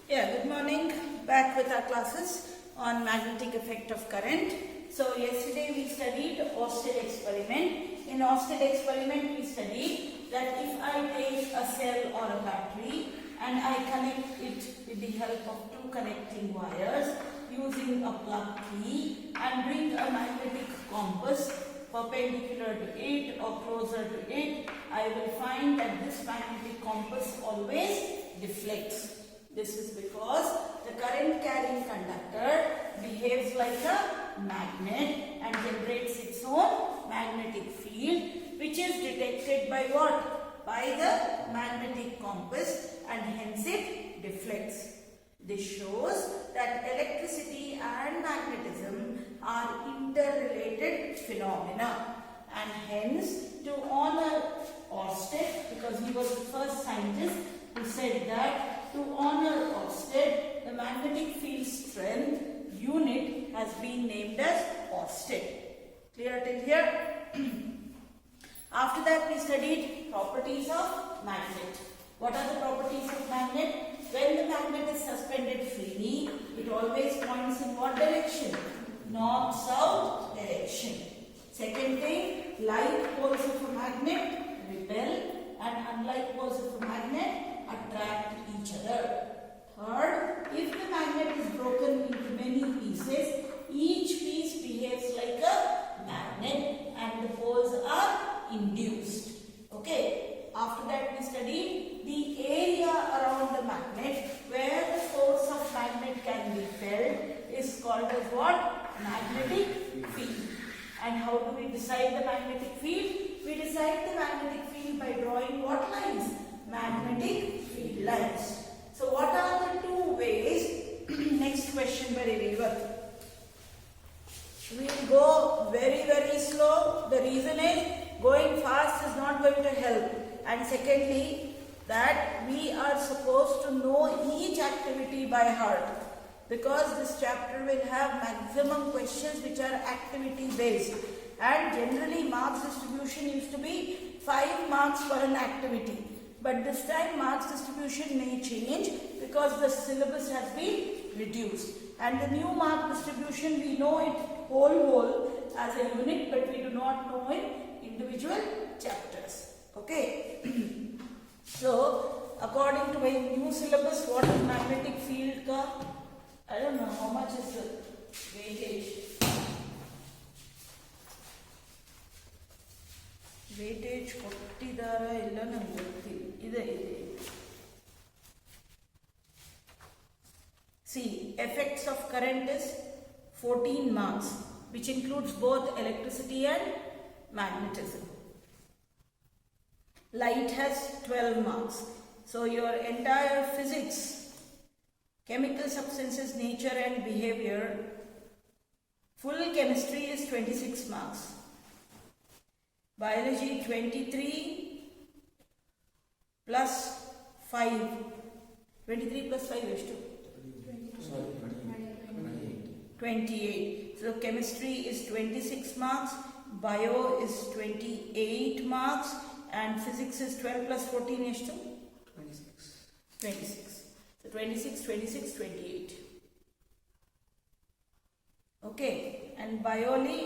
Yeah, good morning. Back with our classes on magnetic effect of current. So yesterday we studied Oersted experiment. In Oersted experiment we studied that if I take a cell or a battery and I connect it with the help of two connecting wires using a plug key and bring a magnetic compass perpendicular to it or closer to it, I will find that this magnetic compass always deflects. This is because the current carrying conductor behaves like a magnet and generates its own magnetic field, which is detected by what? By the magnetic compass, and hence it deflects. This shows that electricity and magnetism are interrelated phenomena, and hence to honor Oersted, because he was the first scientist who said that, to honor Oersted, the magnetic field strength unit has been named as Oersted. Clear till here? After that we studied properties of magnet. What are the properties of magnet? When the magnet is suspended freely, it always points in what direction? North-south direction. Second thing, like poles of a magnet repel and unlike poles of a magnet attract each other. Third, if the magnet is broken into many pieces, each piece behaves like a magnet and the poles are induced. Okay. After that we studied the area around the magnet where the force of magnet can be felt is called as what? Magnetic field. And how do we decide the magnetic field? We decide the magnetic field by drawing what lines? Magnetic field lines. So what are the two ways? Next question by Revath. We will go very slow. The reason is going fast is not going to help. And secondly, that we are supposed to know each activity by heart, because this chapter will have maximum questions which are activity based, and generally marks distribution used to be 5 marks for an activity, but this time marks distribution may change because the syllabus has been reduced, and the new mark distribution we know it whole as a unit, but we do not know it individual chapters. Okay. So according to my new syllabus, what is magnetic field ka? I don't know how much is the weightage. Weightage ಕೊಟ್ಟಿದಾರ ಇಲ್ಲ ನನಗೆ ಗೊತ್ತಿಲ್ಲ. ಇದೆ. See, effects of current is 14 marks, which includes both electricity and magnetism. Light has 12 marks. So your entire physics, chemical substances, nature and behavior, full chemistry is 26 marks. Biology 23 plus 5. 23 plus 5 is 2. 28. So chemistry is 26 marks, bio is 28 marks, and physics is 12 plus 14 is 2? 26. So 26, 26, 28. Okay. And biology,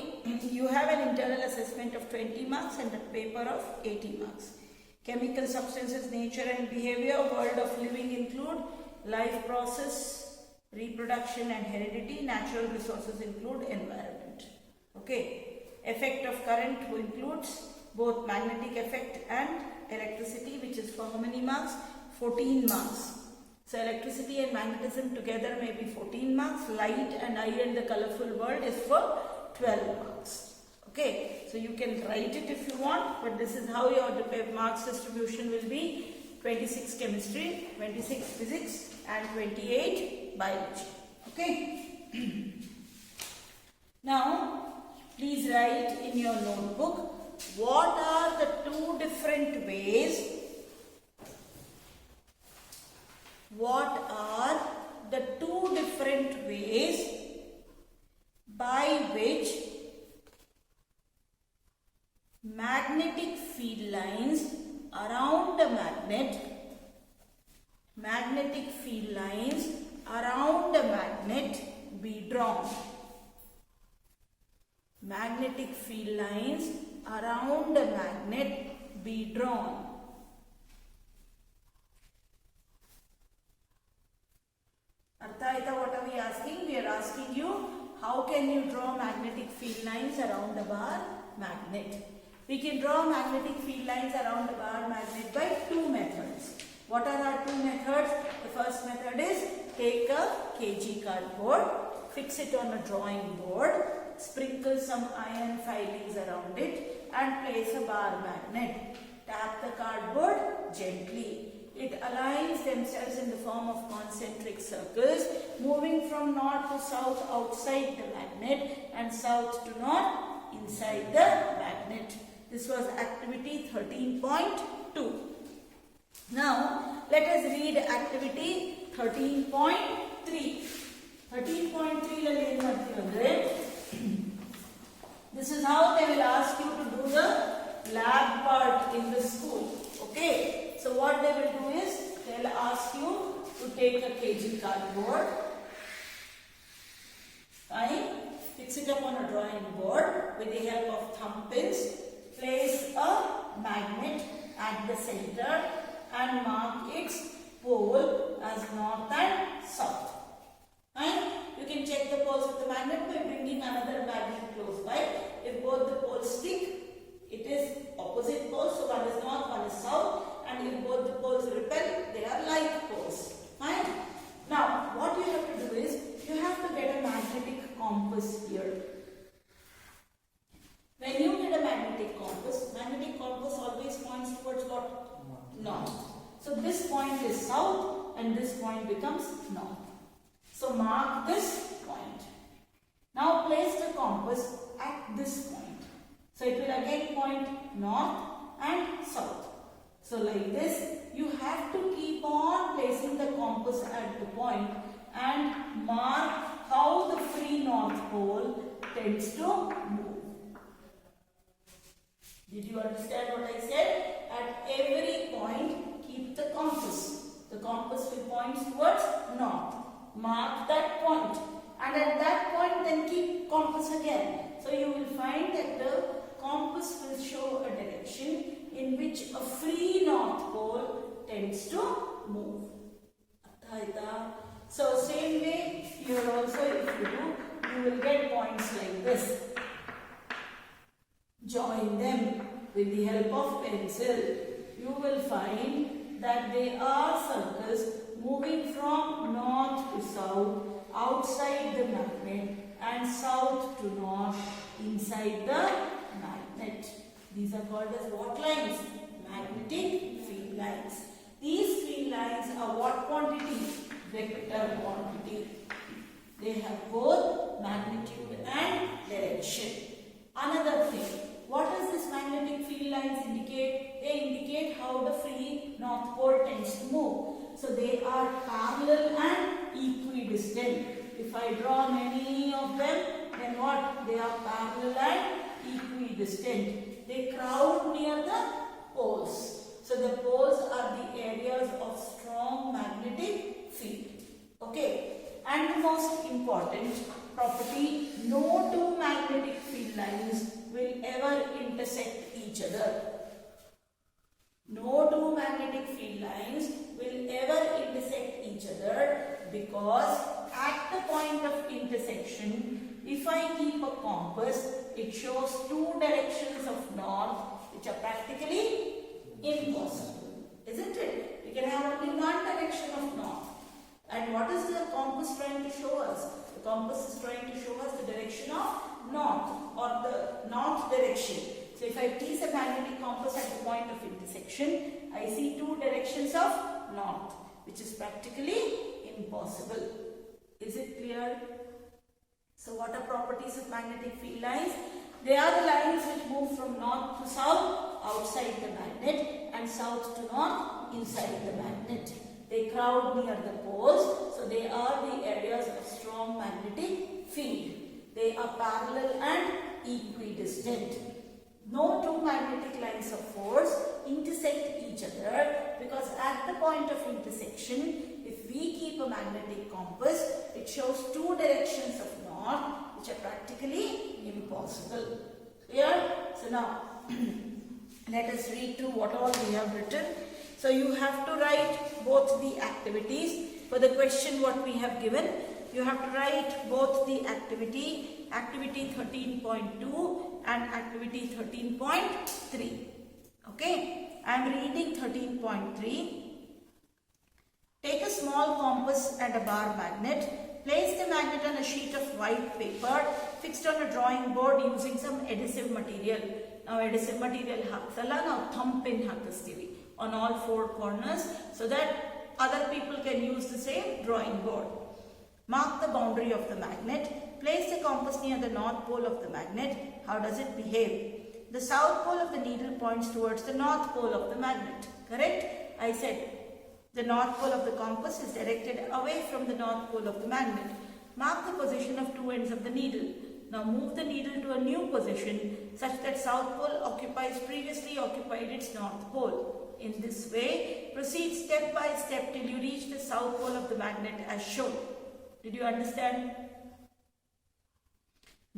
you have an internal assessment of 20 marks and a paper of 80 marks. Chemical substances, nature and behavior, world of living include life process, reproduction and heredity. Natural resources include environment. Okay. Effect of current includes both magnetic effect and electricity, which is for how many marks? 14 marks. So electricity and magnetism together may be 14 marks. Light and I and the colorful world is for 12 marks. Okay. So you can write it if you want, but this is how your marks distribution will be. 26 chemistry, 26 physics and 28 biology. Okay. Now, please write in your notebook, what are the two different ways? What are the two different ways by which magnetic field lines around the magnet magnetic field lines around a magnet be drawn. Magnetic field lines around a magnet be drawn. Artha aita, what are we asking? We are asking you, how can you draw magnetic field lines around a bar magnet? We can draw magnetic field lines around a bar magnet by two methods. What are our two methods? The first method is take a kg cardboard, fix it on a drawing board, sprinkle some iron filings around it and place a bar magnet. Tap the cardboard gently. It aligns themselves in the form of concentric circles, moving from north to south outside the magnet and south to north inside the magnet. This was activity 13.2. Now, let us read activity 13.3. 13.3 this is how they will ask you to do the lab part in the school. Okay. So what they will do is, they will ask you to take a kg cardboard, fine, fix it up on a drawing board with the help of thumb pins, place a magnet at the center and mark its pole as north and south. Fine, you can check the poles of the magnet by bringing another magnet close by. If both the poles stick, it is opposite poles, so one is north, one is south. And if both the poles repel, they are like poles. Fine. Now, what you have to do is, you have to get a magnetic compass here. When you get a magnetic compass always points towards what? North. So this point is south and this point becomes north. So mark this point. Now place the compass at this point. So it will again point north and south. So like this, you have to keep on placing the compass at the point and mark how the free north pole tends to move. Did you understand what I said? At every point, keep the compass. The compass will point towards north. Mark that point. And at that point, then keep compass again. So you will find that the compass will show a direction in which a free north pole tends to move. So same way here also, if you do, you will get points like this. Join them with the help of pencil. You will find that they are circles moving from north to south outside the magnet and south to north inside the magnet. These are called as what lines? Magnetic field lines. These field lines are what quantity? Vector quantity. They have both magnitude and direction. Another thing, what does this magnetic field lines indicate? They indicate how the free north pole tends to move. So they are parallel and equidistant. If I draw many of them, then what? They are parallel and equidistant. They crowd near the poles. So the poles are the areas of strong magnetic field. Okay. And the most important property, no two magnetic field lines will ever intersect each other. No two magnetic field lines will ever intersect each other because at the point of intersection, if I keep a compass, it shows two directions of north which are practically impossible, isn't it? We can have only one direction of north. And what is the compass trying to show us? The compass is trying to show us the direction of north or the north direction. So if I place a magnetic compass at the point of intersection, I see two directions of north, which is practically impossible. Is it clear? So what are properties of magnetic field lines? They are the lines which move from north to south outside the magnet and south to north inside the magnet. They crowd near the poles, so they are the areas of strong magnetic field. They are parallel and equidistant. no two magnetic lines of force intersect each other, because at the point of intersection, if we keep a magnetic compass, it shows two directions of north, which are practically impossible. Clear? So now, let us read through what all we have written. So you have to write both the activities. For the question what we have given, you have to write both the activity 13.2 and activity 13.3. Okay, I am reading 13.3. Take a small compass and a bar magnet. Place the magnet on a sheet of white paper fixed on a drawing board using some adhesive material. Now adhesive material haksala, now thumb pin hakastive on all four corners so that other people can use the same drawing board. Mark the boundary of the magnet. Place the compass near the north pole of the magnet. How does it behave? The south pole of the needle points towards the north pole of the magnet. Correct? I said the north pole of the compass is directed away from the north pole of the magnet. Mark the position of two ends of the needle. Now move the needle to a new position such that south pole previously occupied its north pole. In this way, proceed step by step till you reach the south pole of the magnet as shown. Did you understand?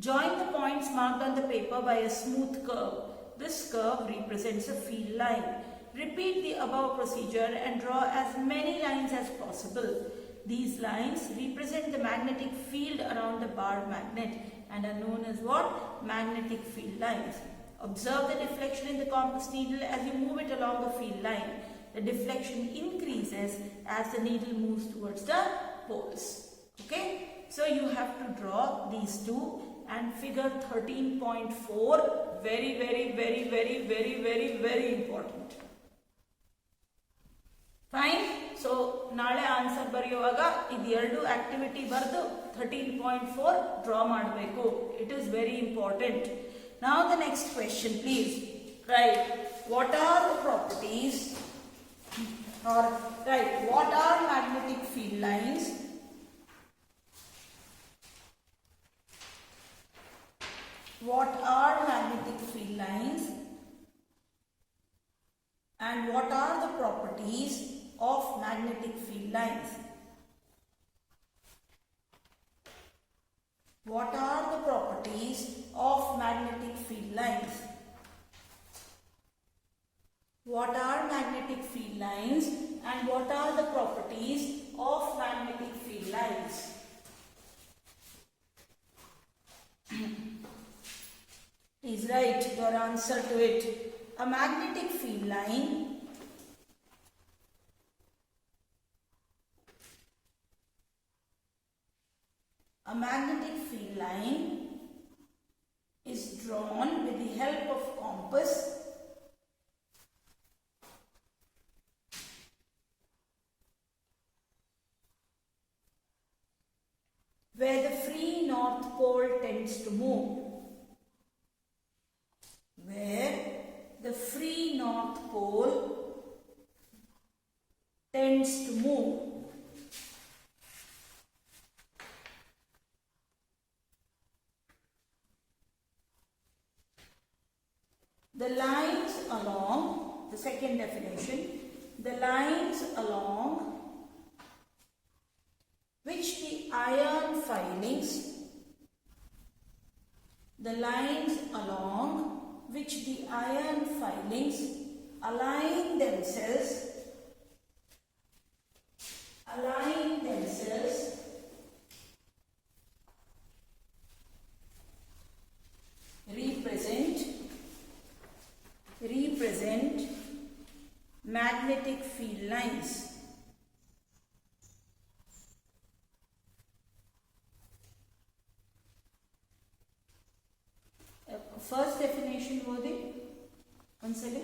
Join the points marked on the paper by a smooth curve. This curve represents a field line. Repeat the above procedure and draw as many lines as possible. These lines represent the magnetic field around the bar magnet and are known as what? Magnetic field lines. Observe the deflection in the compass needle as you move it along the field line. The deflection increases as the needle moves towards the poles. Okay, so you have to draw these two, and figure 13.4 very important. Fine. So naale answer bariyuvaga idu eradu activity bardu 13.4 draw ಮಾಡಬೇಕು. It is very important. Now the next question, please. Right. What are the properties, or right, what are magnetic field lines? What are magnetic field lines and what are the properties of magnetic field lines? What are the properties of magnetic field lines? What are magnetic field lines and what are the properties of magnetic field lines? Please write your answer to it. A magnetic field line is drawn with the help of compass where the free north pole tends to move. Where the free north pole tends to move. The lines along, the second definition, the lines along which the iron filings, align themselves represent magnetic field lines. First definition was it? Once again.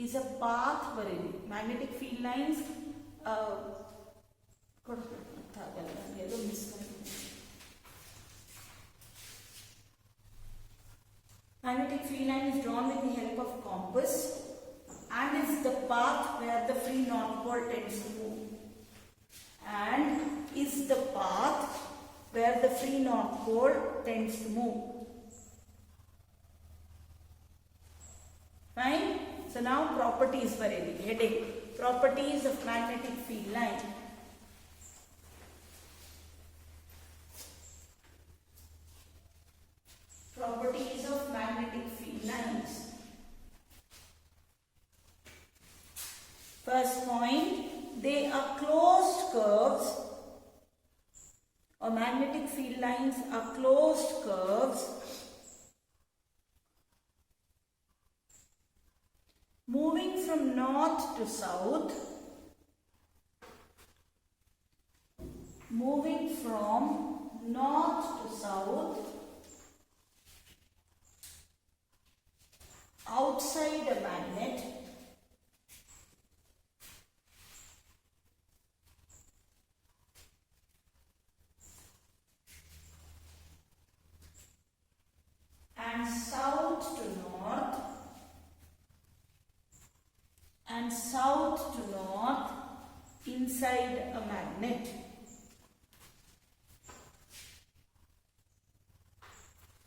Is a path ಬರೀರಿ. Magnetic field lines magnetic field line is drawn with the help of compass and is the path where the free north pole tends to move. and is the path where the free north pole tends to move. Fine. So now properties for heading. Properties of magnetic field line. Properties of magnetic field lines. First point, they are closed curves, or magnetic field lines are closed curves moving from north to south, moving from north to south, outside a magnet, and south to north, and south to north inside a magnet.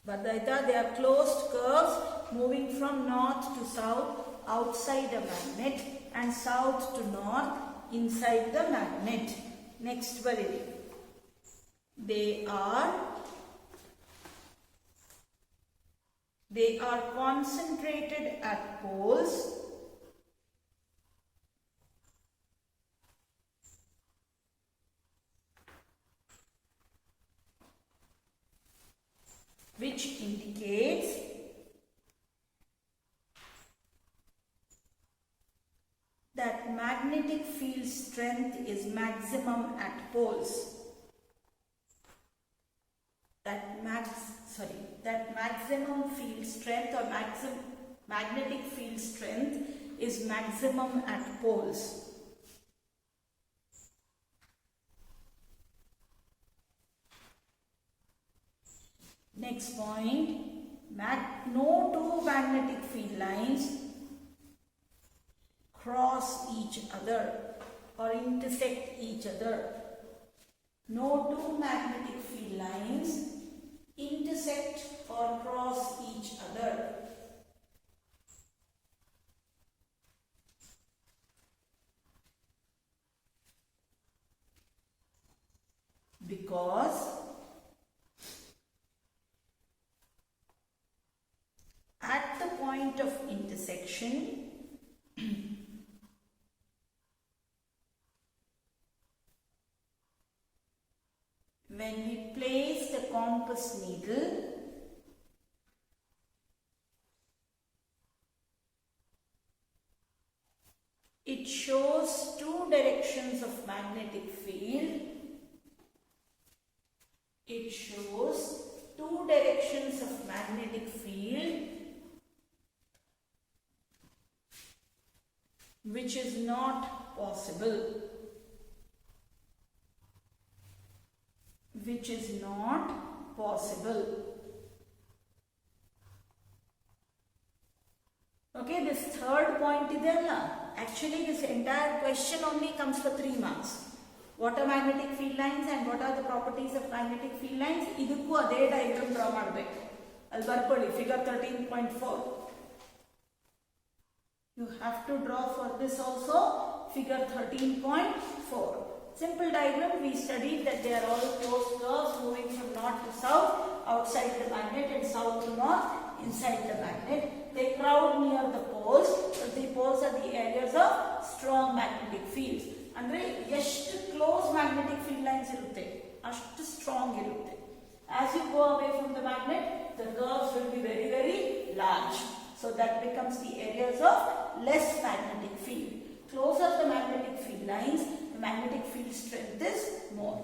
Badaita, they are closed curves moving from north to south outside a magnet and south to north inside the magnet. Next validity. They are concentrated at poles which indicates that magnetic field strength is maximum at poles. That maximum field strength or magnetic field strength is maximum at poles. Next point, no two magnetic field lines cross each other or intersect each other. No two magnetic field lines intersect or cross each other. Because at the point of intersection, when we place the compass needle, it shows two directions of magnetic field. It shows two directions of magnetic field which is not possible. Which is not possible. Okay, this third point is there. Actually, this entire question only comes for 3 marks. What are magnetic field lines and what are the properties of magnetic field lines? Idukku ade diagram draw ಮಾಡಬೇಕು. ಅಲ್ಲಿ ಬರ್ಕೊಳ್ಳಿ figure 13.4. You have to draw for this also figure 13.4. Simple diagram, we studied that they are all closed curves moving from north to south outside the magnet and south to north inside the magnet. They crowd near the poles. The poles are the areas of strong magnetic fields. Andre ಎಷ್ಟು close magnetic field lines irutte ashtu strong irutte. As you go away from the magnet, the curves will be very, very large. So that becomes the areas of less magnetic field. Closer the magnetic field lines, the magnetic field strength is more.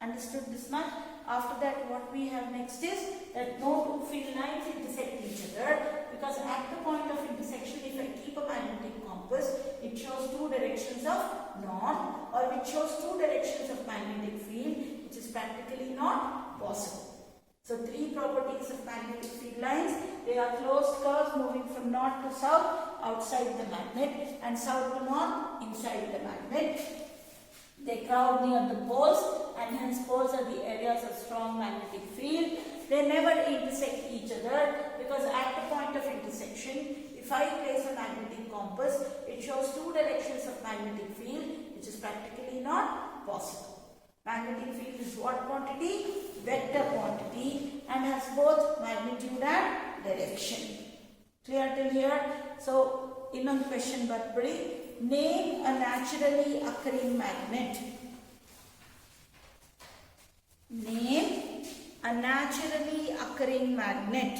Understood this much? After that, what we have next is that no two field lines intersect each other, because at the point of intersection, if I keep a magnetic compass, it shows two directions of north, or it shows two directions of magnetic field, which is practically not possible. So 3 properties of magnetic field lines: they are closed curves moving from north to south outside the magnet and south to north inside the magnet. They crowd near the poles, and hence poles are the areas of strong magnetic field. They never intersect each other, because at the point of intersection, if I place a magnetic compass, it shows two directions of magnetic field, which is practically not possible. Magnetic field is what quantity? Vector quantity, and has both magnitude and direction. Clear till here? So, innೊಂದು question ಬರ್ಬಿಡಿ. Name a naturally occurring magnet. Name a naturally occurring magnet.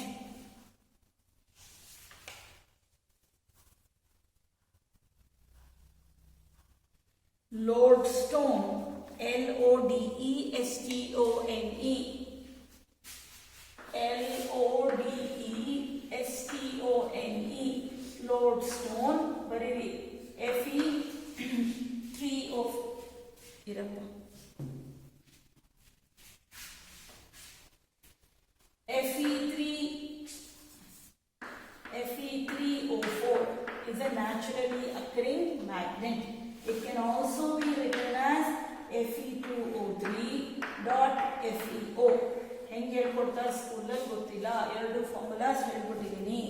Lodestone. Lodestone. Lodestone. Lodestone. ಬರೀರಿ. Fe3O ಇರಪ್ಪ. Fe3O4 is a naturally occurring magnet. It can also be written as Fe2O3.FeO. ಹೆಂಗೆ ಹೇಳ್ಕೊಡ್ತಾರೆ ಸ್ಕೂಲಲ್ಲಿ ಗೊತ್ತಿಲ್ಲ, ಎರಡು formulas ಹೇಳ್ಕೊಟ್ಟಿದ್ದೀನಿ.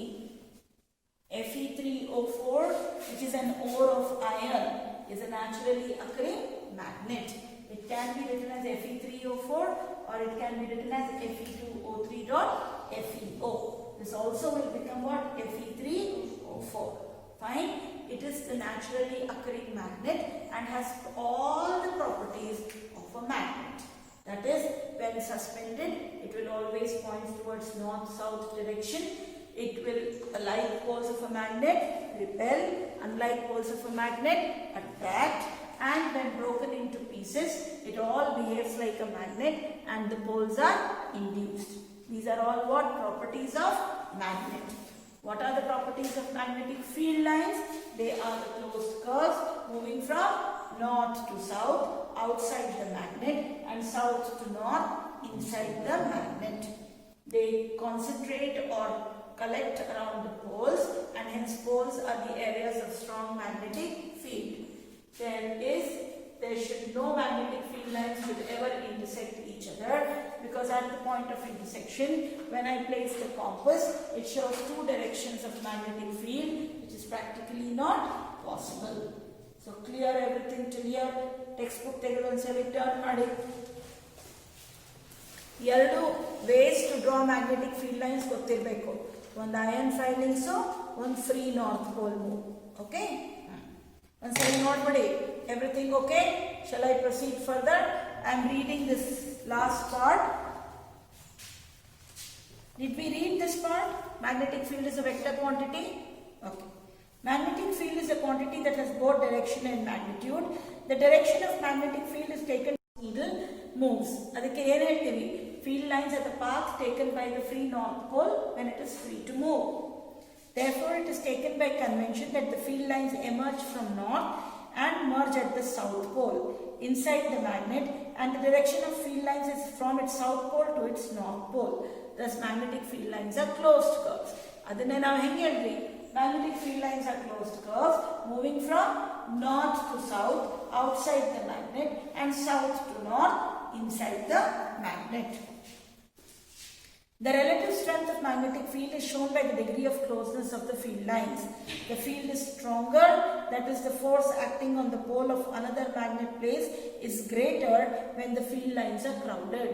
Fe3O4, which is an ore of iron, is a naturally occurring magnet. It can be written as Fe3O4 or it can be written as Fe2O3.FeO. This also will become what? Fe3O4. Fine. It is the naturally occurring magnet and has all the properties of a magnet. That is, when suspended, it will always point towards north-south direction. It will, like poles of a magnet, repel, unlike poles of a magnet, attract, and when broken into pieces, it all behaves like a magnet and the poles are induced. These are all what? Properties of magnet. What are the properties of magnetic field lines? They are the closed curves moving from north to south, outside the magnet, and south to north, inside the magnet. They concentrate or collect around the poles, and hence poles are the areas of strong magnetic field. There should no magnetic field lines should ever intersect each other, because at the point of intersection, when I place the compass, it shows two directions of magnetic field, which is practically not possible. So clear everything till here. Textbook ತೆಗೆದು ಒಂದ್ಸಲ turn ಮಾಡಿ. ಎರಡು ways to draw magnetic field lines ಗೊತ್ತಿರಬೇಕು. ಒಂದು iron filings, ಒಂದು free north pole move. Okay? ಒಂದ್ಸಲ ನೋಡ್ಬಿಡಿ. Everything okay? Shall I proceed further? I am reading this last part. Did we read this part? Magnetic field is a vector quantity. Okay. Magnetic field is a quantity that has both direction and magnitude. The direction of magnetic field is taken by the needle moves. ಅದಕ್ಕೆ ಏನು ಹೇಳ್ತೀವಿ? Field lines are the path taken by the free north pole when it is free to move. Therefore, it is taken by convention that the field lines emerge from north and merge at the south pole inside the magnet, and the direction of field lines is from its south pole to its north pole. Thus, magnetic field lines are closed curves. ಅದನ್ನೇ ನಾವು ಹೆಂಗೆ ಹೇಳ್ರಿ? Magnetic field lines are closed curves moving from north to south outside the magnet and south to north inside the magnet. The relative strength of magnetic field is shown by the degree of closeness of the field lines. The field is stronger, that is, the force acting on the pole of another magnet place is greater when the field lines are crowded.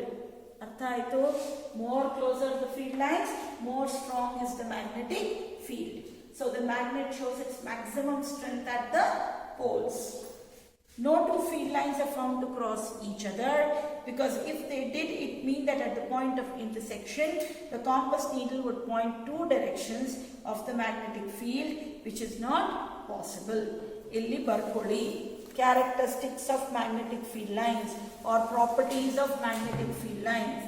Artha aitu? More closer the field lines, more strong is the magnetic field. So the magnet shows its maximum strength at the poles. No two field lines are found to cross each other, because if they did, it means that at the point of intersection, the compass needle would point two directions of the magnetic field, which is not possible. Illi barkoli. Characteristics of magnetic field lines or properties of magnetic field lines.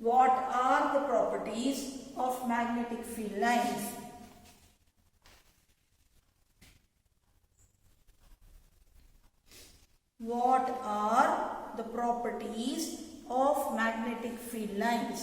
What are the properties of magnetic field lines? What are the properties of magnetic field lines?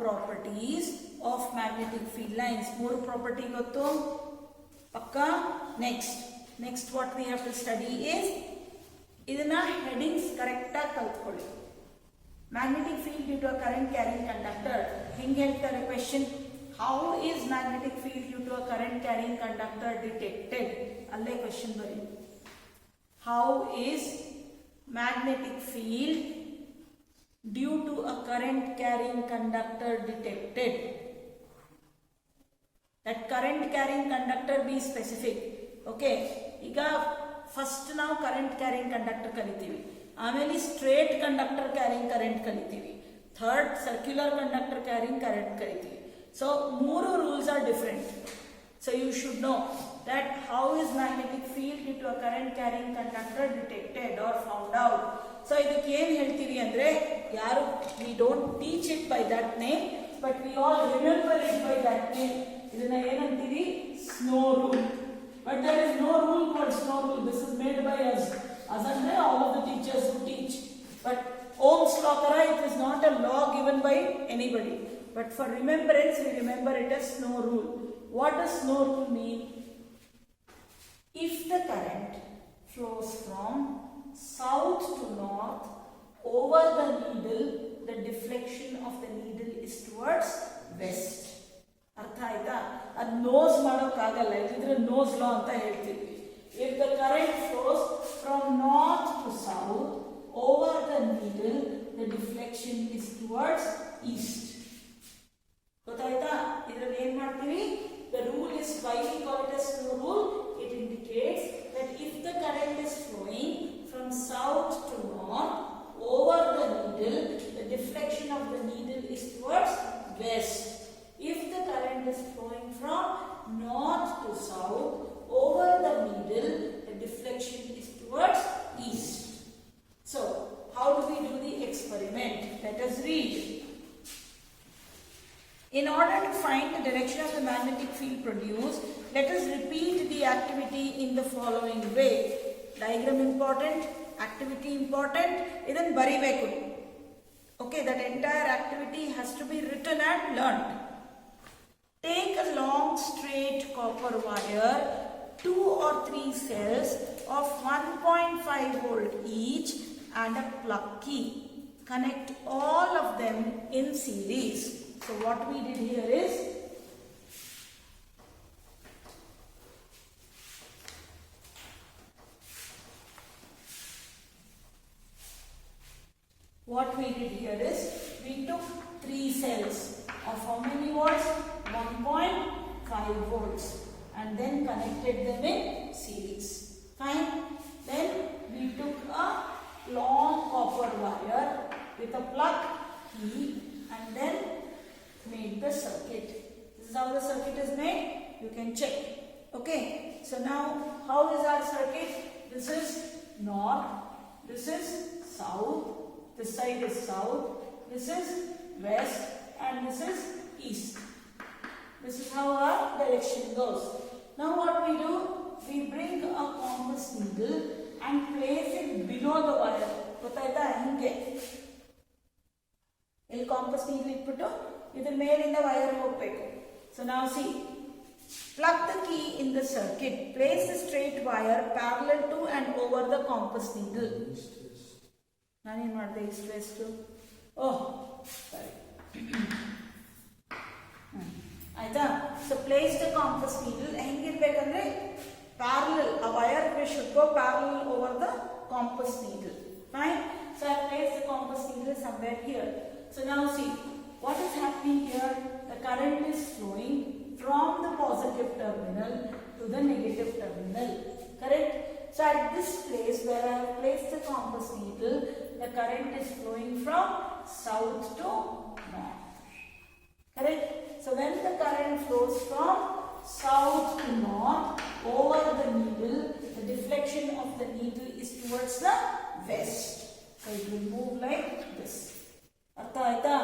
properties of magnetic field lines. More property gottu pakka. Next what we have to study is idana headings correct ah kaltkolli. Magnetic field due to a current carrying conductor. Hinge heltare question, how is magnetic field due to a current carrying conductor detected? Alle question bari. How is magnetic field due to a current carrying conductor detected? That current carrying conductor be specific. Okay, iga first now current carrying conductor kalitivi, ಆಮೇಲೆ straight conductor carrying current kalitivi, third circular conductor carrying current kalitivi. So ಮೂರು rules are different. So you should know that how is magnetic field due to a current carrying conductor detected or found out. So ಇದಕ್ಕೆ ಏನು ಹೇಳ್ತೀವಿ ಅಂದ್ರೆ, ಯಾರು we don't teach it by that name, but we all remember it by that name. ಇದನ್ನ ಏನಂತೀವಿ? Snow rule. But there is no rule called snow rule. This is made by us. As andre all of the teachers who teach. But Ohm's law kara, it is not a law given by anybody. But for remembrance, we remember it as snow rule. What does snow rule mean? If the current flows from south to north over the needle, the deflection of the needle is towards west. ಅರ್ಥ ಆಯ್ತಾ? ಅದು nose ಮಾಡೋಕ್ಕಾಗಲ್ಲ, ಇಲ್ಲಿದ್ರೆ nose ಲಾ ಅಂತ ಹೇಳ್ತೀವಿ. If the current flows from north to south over the needle, the deflection is towards east. ಗೊತ್ತಾಯ್ತಾ? ಇದರಲ್ಲಿ ಏನ್ ಮಾಡ್ತೀವಿ? The rule is, why we call it as snow rule? It indicates that if the current is flowing from south to north over the needle, the deflection of the needle is towards west. If the current is flowing from north to south over the needle, the deflection is towards east. So, how do we do the experiment? Let us read. In order to find the direction of the magnetic field produced, let us repeat the activity in the following way. Diagram important, activity important, idan baribeku. Okay, that entire activity has to be written and learned. Take a long straight copper wire, 2 or 3 cells of 1.5 volt each and a plug key. Connect all of them in series. So what we did here is, we took 3 cells of how many volts? 1.5 volts, and then connected them in series. Fine. Then we took a long copper wire with a plug key and then made the circuit. This is how the circuit is made. You can check. Okay. So now, how is our circuit? This is north. This is south. This side is south. This is west, and this is east. This is how our direction goes. Now what we do? We bring a compass needle and place it below the wire. ಗೊತ್ತಾಯ್ತಾ? ಹಿಂಗೆ ಇಲ್ಲಿ campus needle ಇಟ್ಬಿಟ್ಟು ಇದ್ರ ಮೇಲಿಂದ wire ಹೋಗಬೇಕು. So now see, plug the key in the circuit. Place the straight wire parallel to and over the compass needle. ನಾನೇನು ಮಾಡಿದೆ? ಇಷ್ಟು ವೆಸ್ಟು. ಓಹ್ ಸರಿ ಆಯ್ತಾ? So place the compass needle ಹೆಂಗಿರ್ಬೇಕಂದ್ರೆ ಪ್ಯಾರಲಲ್, ಆ wire should go parallel over the compass needle. Fine. So I place the compass needle somewhere here. So now see what is happening here. The current is flowing from the positive terminal to the negative terminal. Correct? So at this place where I have placed the compass needle, the current is flowing from south to north. Correct? So when the current flows from south to north over the needle, the deflection of the needle is towards the west. So it will move like this. Artha aita?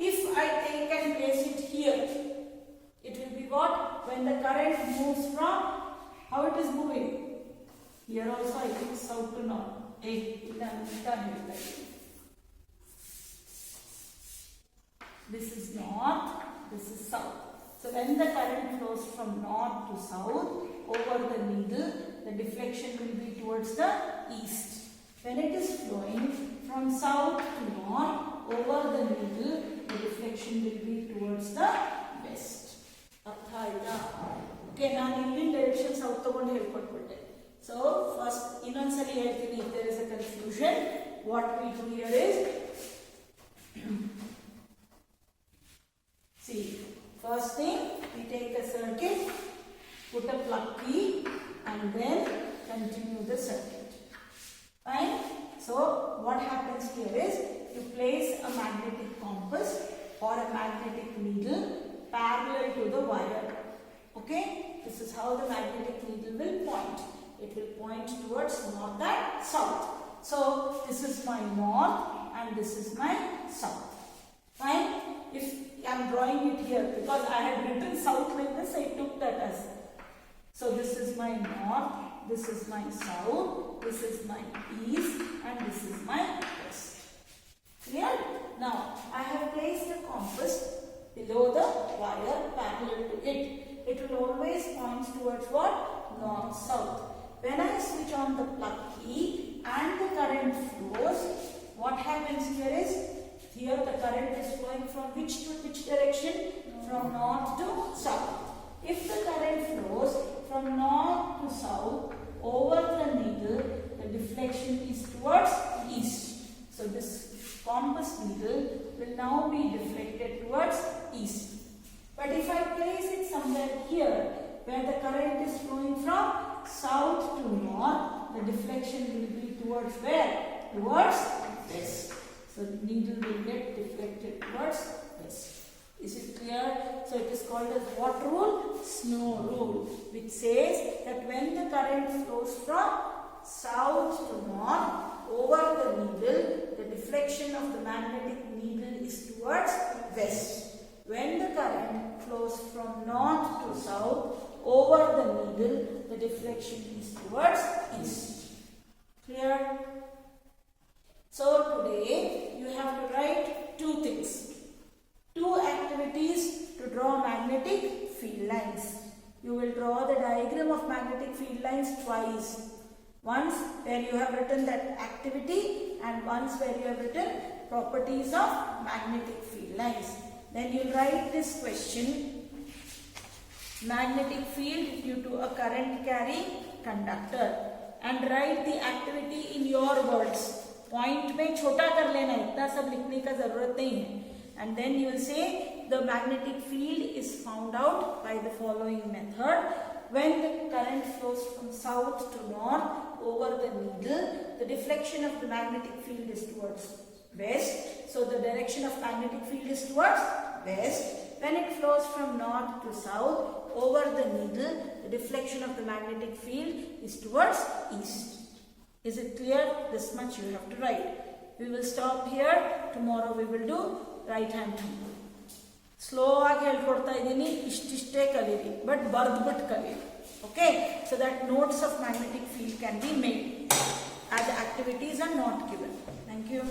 If I take and place it here, it will be what? When the current moves from, how it is moving? Here also I think south to north. This is north, this is south. So when the current flows from north to south over the needle, the deflection will be towards the east. When it is flowing from south to north over the needle, the deflection will be towards the west. Okay, now in direction south ತಗೊಂಡು ಹೇಳ್ಕೊಟ್ಬಿಟ್ಟೆ. So first ಇನ್ನೊಂದ್ಸಲಿ ಹೇಳ್ತೀನಿ, if there is a confusion, what we do here is see, first thing we take a circuit, put a plug key and then continue the circuit. Fine. So what happens here is you place a magnetic compass or a magnetic needle parallel to the wire. Okay, this is how the magnetic needle will point. It will point towards north and south. So this is my north and this is my south. Fine. If I am drawing it here because I had written south like this, I took that as. So this is my north, this is my south, this is my east and this is my west. Clear? Now I have placed the compass below the wire parallel to it. It will always point towards what? North, south. When I switch on the plug key and the current flows, what happens here is, here the current is flowing from which to which direction? From north to south. If the current flows from north to south over the needle, the deflection is towards east. So this compass needle will now be deflected towards east. But if I place it somewhere here where the current is flowing from south to north, the deflection will be towards where? Towards west. So the needle will get deflected towards west. Is it clear? So it is called as what rule? Snow rule, which says that when the current flows from south to north over the needle, the deflection of the magnetic needle is towards west. When the current flows from north to south over the needle, the deflection is towards east. Clear? So today you have to write two things. Two activities to draw magnetic field lines. You will draw the diagram of magnetic field lines twice. Once where you have written that activity and once where you have written properties of magnetic field lines. Then you write this question: magnetic field due to a current carrying conductor, and write the activity in your words. Point में छोटा कर लेना, इतना सब लिखने का जरूरत नहीं है. And then you will say the magnetic field is found out by the following method. When the current flows from south to north over the needle, the deflection of the magnetic field is towards west. So the direction of magnetic field is towards west. When it flows from north to south over the needle, the deflection of the magnetic field is towards east. Is it clear? This much you have to write. We will stop here. Tomorrow we will do right hand thumb. Slow ಆಗಿ ಹೇಳ್ಕೊಡ್ತಾ ಇದ್ದೀನಿ, ಇಷ್ಟಿಷ್ಟೇ ಕಲೀರಿ, but ಬರ್ದ್ಬಿಟ್ಟು ಕಲೀರಿ. Okay, so that notes of magnetic field can be made as activities are not given. Thank you.